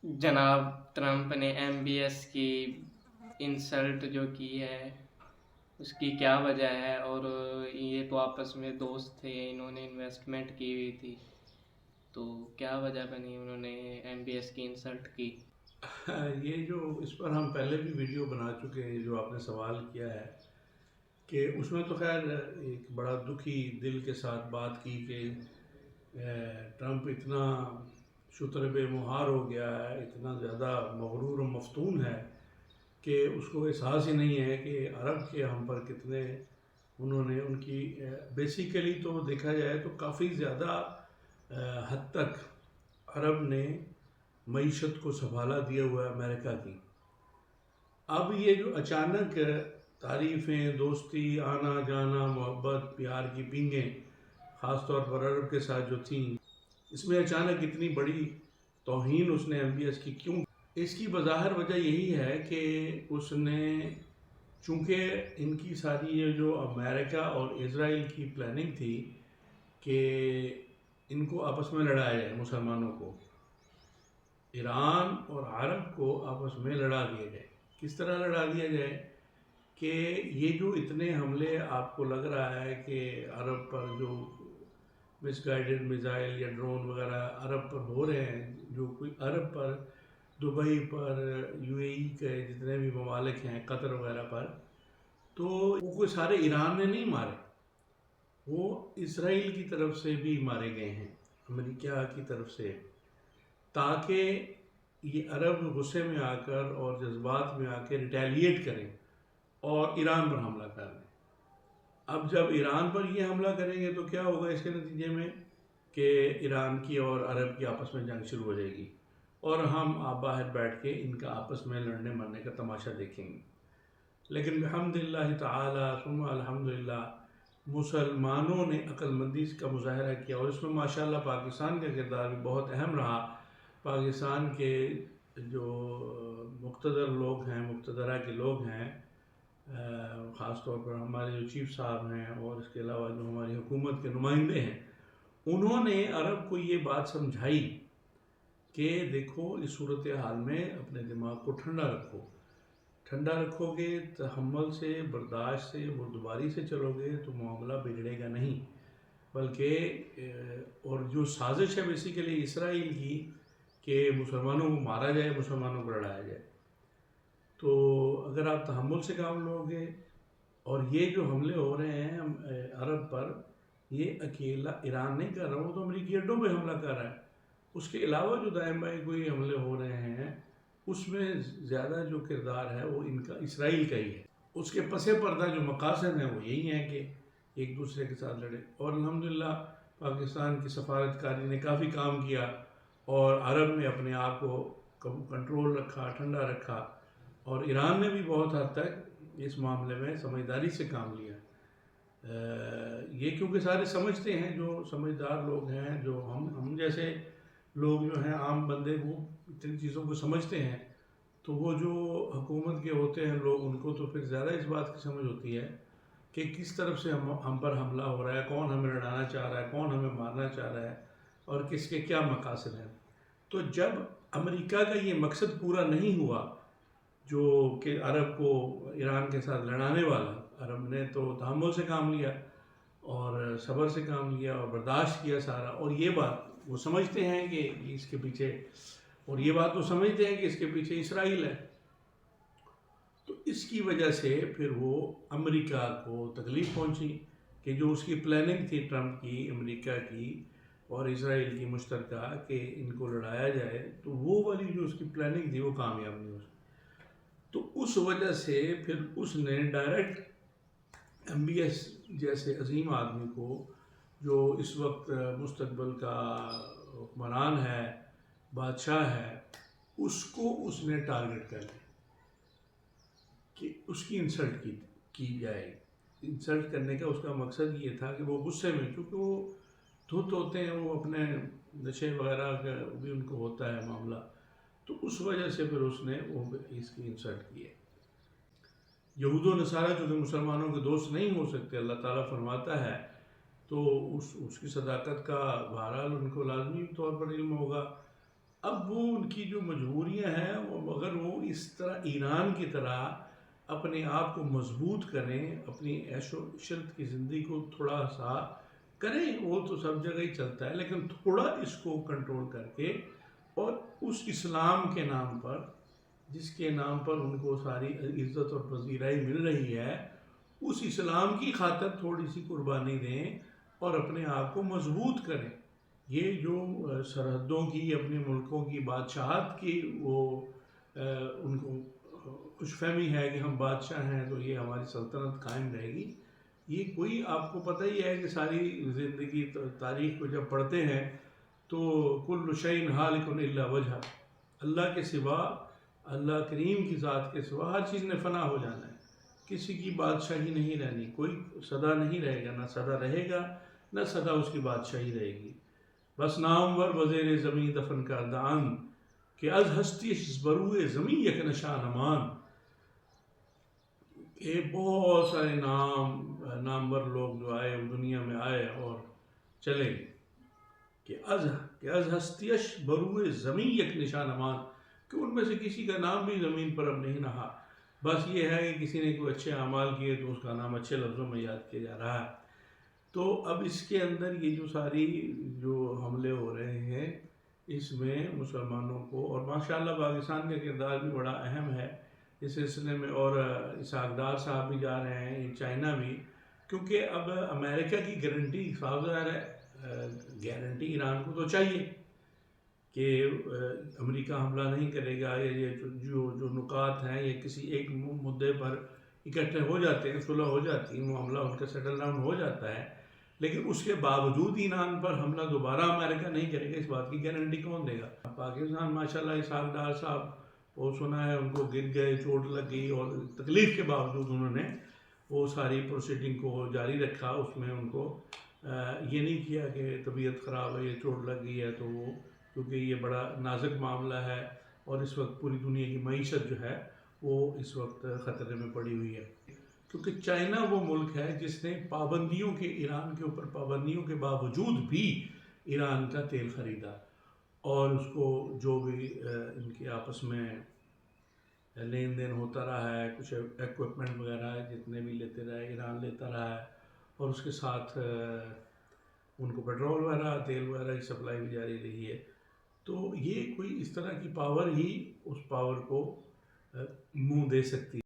جناب ٹرمپ نے MBS کی انسلٹ جو کی ہے اس کی کیا وجہ ہے؟ اور یہ تو آپس میں دوست تھے، انہوں نے انویسٹمنٹ کی ہوئی تھی، تو کیا وجہ بنی انہوں نے MBS کی انسلٹ کی؟ یہ جو اس پر ہم پہلے بھی ویڈیو بنا چکے ہیں، جو آپ نے سوال کیا ہے کہ اس میں تو خیر ایک بڑا دکھی دل کے ساتھ بات کی کہ ٹرمپ اتنا شتر بے مہار ہو گیا ہے، اتنا زیادہ مغرور و مفتون ہے کہ اس کو احساس ہی نہیں ہے کہ عرب کے ہم پر کتنے انہوں نے ان کی بیسیکلی تو دیکھا جائے تو کافی زیادہ حد تک عرب نے معیشت کو سنبھالا دیا ہوا ہے امریکہ کی۔ اب یہ جو اچانک تعریفیں، دوستی، آنا جانا، محبت، پیار کی پینگیں خاص طور پر عرب کے ساتھ جو تھیں، اس میں اچانک اتنی بڑی توہین اس نے MBS کی کیوں؟ اس کی بظاہر وجہ یہی ہے کہ اس نے، چونکہ ان کی ساری یہ جو امریکہ اور اسرائیل کی پلاننگ تھی کہ ان کو آپس میں لڑایا جائے، مسلمانوں کو، ایران اور عرب کو آپس میں لڑا دیا جائے۔ کس طرح لڑا دیا جائے کہ یہ جو اتنے حملے آپ کو لگ رہا ہے کہ عرب پر جو مس گائیڈڈ میزائل یا ڈرون وغیرہ عرب پر ہو رہے ہیں، جو کوئی عرب پر، دبئی پر، UAE کے جتنے بھی ممالک ہیں، قطر وغیرہ پر، تو وہ کوئی سارے ایران نے نہیں مارے، وہ اسرائیل کی طرف سے بھی مارے گئے ہیں، امریکہ کی طرف سے، تاکہ یہ عرب غصے میں آ کر اور جذبات میں آ کے ریٹیلیٹ کریں اور ایران پر حملہ کر دیں۔ اب جب ایران پر یہ حملہ کریں گے تو کیا ہوگا اس کے نتیجے میں کہ ایران کی اور عرب کی آپس میں جنگ شروع ہو جائے گی، اور ہم آپ باہر بیٹھ کے ان کا آپس میں لڑنے مرنے کا تماشا دیکھیں گے۔ لیکن بحمداللہ تعالی ثم الحمدللہ مسلمانوں نے عقل مندی کا مظاہرہ کیا، اور اس میں ماشاءاللہ پاکستان کا کردار بھی بہت اہم رہا۔ پاکستان کے جو مقتدر لوگ ہیں، مقتدرہ کے لوگ ہیں، خاص طور پر ہمارے جو چیف صاحب ہیں اور اس کے علاوہ جو ہماری حکومت کے نمائندے ہیں، انہوں نے عرب کو یہ بات سمجھائی کہ دیکھو اس صورتحال میں اپنے دماغ کو ٹھنڈا رکھو گے، تحمل سے، برداشت سے، بردباری سے چلو گے تو معاملہ بگڑے گا نہیں، بلکہ اور جو سازش ہے بیسیکلی اسرائیل کی کہ مسلمانوں کو مارا جائے، مسلمانوں کو لڑایا جائے، تو اگر آپ تحمل سے کام لو گے، اور یہ جو حملے ہو رہے ہیں عرب پر، یہ اکیلا ایران نہیں کر رہا، وہ تو امریکی اڈوں پہ حملہ کر رہا ہے، اس کے علاوہ جو دائیں بائیں کوئی حملے ہو رہے ہیں اس میں زیادہ جو کردار ہے وہ ان کا اسرائیل کا ہی ہے۔ اس کے پس پردہ جو مقاصد ہیں وہ یہی ہیں کہ ایک دوسرے کے ساتھ لڑے، اور الحمدللہ پاکستان کی سفارتکاری نے کافی کام کیا، اور عرب نے اپنے آپ کو کنٹرول رکھا، ٹھنڈا رکھا، اور ایران نے بھی بہت حد تک اس معاملے میں سمجھداری سے کام لیا۔ یہ کیونکہ سارے سمجھتے ہیں، جو سمجھدار لوگ ہیں، جو ہم جیسے لوگ جو ہیں عام بندے، وہ اتنی چیزوں کو سمجھتے ہیں، تو وہ جو حکومت کے ہوتے ہیں لوگ، ان کو تو پھر زیادہ اس بات کی سمجھ ہوتی ہے کہ کس طرف سے ہم پر حملہ ہو رہا ہے، کون ہمیں لڑانا چاہ رہا ہے، کون ہمیں مارنا چاہ رہا ہے، اور کس کے کیا مقاصد ہیں۔ تو جب امریکہ کا یہ مقصد پورا نہیں ہوا، جو کہ عرب کو ایران کے ساتھ لڑانے والا، عرب نے تو تحمل سے کام لیا اور صبر سے کام لیا اور برداشت کیا سارا، اور یہ بات وہ سمجھتے ہیں کہ اس کے پیچھے، اور یہ بات وہ سمجھتے ہیں کہ اس کے پیچھے اسرائیل ہے، تو اس کی وجہ سے پھر وہ امریکہ کو تکلیف پہنچی کہ جو اس کی پلاننگ تھی ٹرمپ کی، امریکہ کی اور اسرائیل کی مشترکہ، کہ ان کو لڑایا جائے، تو وہ والی جو اس کی پلاننگ تھی وہ کامیاب نہیں ہو سکی۔ تو اس وجہ سے پھر اس نے ڈائریکٹ MBS جیسے عظیم آدمی کو، جو اس وقت مستقبل کا حکمران ہے، بادشاہ ہے، اس کو اس نے ٹارگٹ کر لیا کہ اس کی انسلٹ کی جائے۔ انسلٹ کرنے کا اس کا مقصد یہ تھا کہ وہ غصے میں، کیونکہ وہ دھت ہوتے ہیں، وہ اپنے نشے وغیرہ کا بھی ان کو ہوتا ہے معاملہ، تو اس وجہ سے پھر اس نے اس کی انسلٹ کی ہے۔ یہود و نصارہ جو کہ مسلمانوں کے دوست نہیں ہو سکتے، اللہ تعالیٰ فرماتا ہے، تو اس کی صداقت کا بہرحال ان کو لازمی طور پر علم ہوگا، اب وہ ان کی جو مجبوریاں ہیں وہ اگر وہ اس طرح ایران کی طرح اپنے آپ کو مضبوط کریں، اپنی عیش و عشرت کی زندگی کو تھوڑا سا کریں، وہ تو سب جگہ ہی چلتا ہے، لیکن تھوڑا اس کو کنٹرول کر کے اور اس اسلام کے نام پر جس کے نام پر ان کو ساری عزت اور پذیرائی مل رہی ہے، اس اسلام کی خاطر تھوڑی سی قربانی دیں اور اپنے آپ کو مضبوط کریں۔ یہ جو سرحدوں کی اپنے ملکوں کی بادشاہت کی وہ ان کو خوش فہمی ہے کہ ہم بادشاہ ہیں تو یہ ہماری سلطنت قائم رہے گی، یہ کوئی آپ کو پتہ ہی ہے کہ ساری زندگی تاریخ کو جب پڑھتے ہیں تو کل شیء ہالک الا وجہ، اللہ کے سوا، اللہ کریم کی ذات کے سوا ہر چیز نے فنا ہو جانا ہے، کسی کی بادشاہی نہیں رہنی، کوئی سدا نہیں رہے گا، نہ سدا رہے گا نہ سدا اس کی بادشاہی رہے گی۔ بس نامور وزیر زمین دفن کردان کہ از ہستیش بروئے زمین یک نشان امان۔ یہ بہت سارے نامور لوگ جو آئے دنیا میں آئے اور چلے گئے کہ از ہستیش بروئے زمین یک نشان امان، کہ ان میں سے کسی کا نام بھی زمین پر اب نہیں رہا، بس یہ ہے کہ کسی نے کوئی اچھے اعمال کیے تو اس کا نام اچھے لفظوں میں یاد کیا جا رہا ہے۔ تو اب اس کے اندر یہ جو ساری جو حملے ہو رہے ہیں اس میں مسلمانوں کو، اور ماشاءاللہ پاکستان کا کردار بھی بڑا اہم ہے اس سلسلے میں، اور اسحاق ڈار صاحب بھی جا رہے ہیں، چائنا بھی، کیونکہ اب امریکہ کی گارنٹی صاف ظاہر ہے، گارنٹی ایران کو تو چاہیے کہ امریکہ حملہ نہیں کرے گا، یہ جو نکات ہیں یہ کسی ایک مدعے پر اکٹھے ہو جاتے ہیں، صلح ہو جاتی ہے، معاملہ ان کا سیٹل ڈاؤن ہو جاتا ہے، لیکن اس کے باوجود ایران پر حملہ دوبارہ امریکہ نہیں کرے گا، اس بات کی گارنٹی کون دے گا؟ پاکستان ماشاءاللہ اسحاق ڈار صاحب وہ سنا ہے ان کو گر گئے، چوٹ لگ گئی، اور تکلیف کے باوجود انہوں نے وہ ساری پروسیڈنگ کو جاری رکھا، اس میں ان کو یہ نہیں کیا کہ طبیعت خراب ہے، یہ چوٹ لگ گئی ہے تو وہ، کیونکہ یہ بڑا نازک معاملہ ہے اور اس وقت پوری دنیا کی معیشت جو ہے وہ اس وقت خطرے میں پڑی ہوئی ہے، کیونکہ چائنا وہ ملک ہے جس نے پابندیوں کے، ایران کے اوپر پابندیوں کے باوجود بھی ایران کا تیل خریدا، اور اس کو جو بھی ان کے آپس میں لین دین ہوتا رہا ہے، کچھ ایکوپمنٹ وغیرہ جتنے بھی لیتے رہے، ایران لیتا رہا ہے، اور اس کے ساتھ ان کو پیٹرول وغیرہ، تیل وغیرہ کی سپلائی بھی جاری رہی ہے۔ تو یہ کوئی اس طرح کی پاور ہی اس پاور کو منہ دے سکتی ہے۔